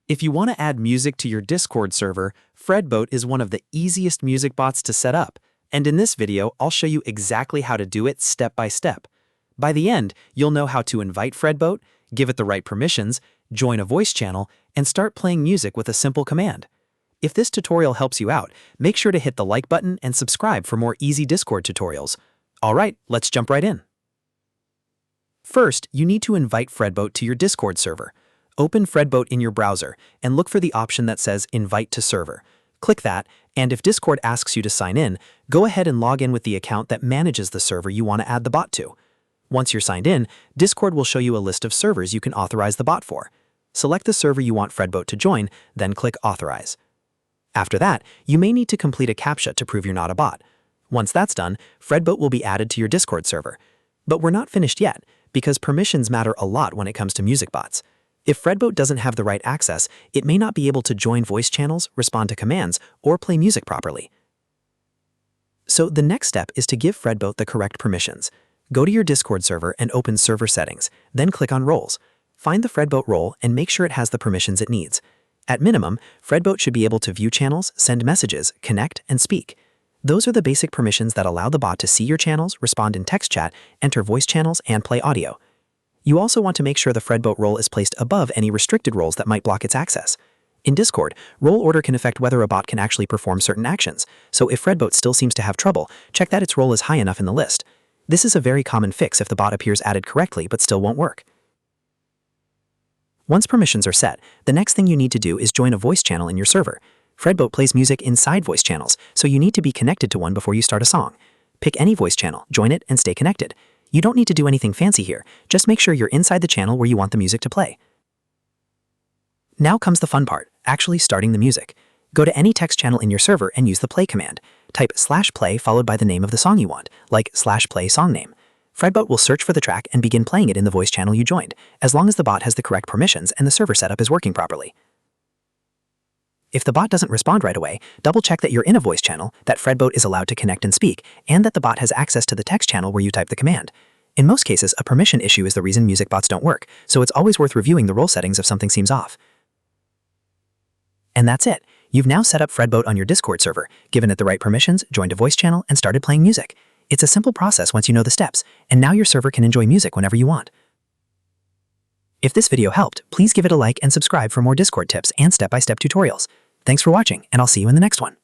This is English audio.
If you want to add music to your Discord server, FredBoat is one of the easiest music bots to set up, and in this video, I'll show you exactly how to do it step by step. By the end, you'll know how to invite FredBoat, give it the right permissions, join a voice channel, and start playing music with a simple command. If this tutorial helps you out, make sure to hit the like button and subscribe for more easy Discord tutorials. Alright, let's jump right in. First, you need to invite FredBoat to your Discord server. Open FredBoat in your browser and look for the option that says Invite to Server. Click that, and if Discord asks you to sign in, go ahead and log in with the account that manages the server you want to add the bot to. Once you're signed in, Discord will show you a list of servers you can authorize the bot for. Select the server you want FredBoat to join, then click Authorize. After that, you may need to complete a CAPTCHA to prove you're not a bot. Once that's done, FredBoat will be added to your Discord server. But we're not finished yet, because permissions matter a lot when it comes to music bots. If FredBoat doesn't have the right access, it may not be able to join voice channels, respond to commands, or play music properly. So the next step is to give FredBoat the correct permissions. Go to your Discord server and open Server Settings, then click on Roles. Find the FredBoat role and make sure it has the permissions it needs. At minimum, FredBoat should be able to view channels, send messages, connect, and speak. Those are the basic permissions that allow the bot to see your channels, respond in text chat, enter voice channels, and play audio. You also want to make sure the FredBoat role is placed above any restricted roles that might block its access. In Discord, role order can affect whether a bot can actually perform certain actions, so if FredBoat still seems to have trouble, check that its role is high enough in the list. This is a very common fix if the bot appears added correctly but still won't work. Once permissions are set, the next thing you need to do is join a voice channel in your server. FredBoat plays music inside voice channels, so you need to be connected to one before you start a song. Pick any voice channel, join it, and stay connected. You don't need to do anything fancy here, just make sure you're inside the channel where you want the music to play. Now comes the fun part, actually starting the music. Go to any text channel in your server and use the play command. Type /play followed by the name of the song you want, like /play song name. FredBoat will search for the track and begin playing it in the voice channel you joined, as long as the bot has the correct permissions and the server setup is working properly. If the bot doesn't respond right away, double-check that you're in a voice channel, that FredBoat is allowed to connect and speak, and that the bot has access to the text channel where you type the command. In most cases, a permission issue is the reason music bots don't work, so it's always worth reviewing the role settings if something seems off. And that's it. You've now set up FredBoat on your Discord server, given it the right permissions, joined a voice channel, and started playing music. It's a simple process once you know the steps, and now your server can enjoy music whenever you want. If this video helped, please give it a like and subscribe for more Discord tips and step-by-step tutorials. Thanks for watching, and I'll see you in the next one.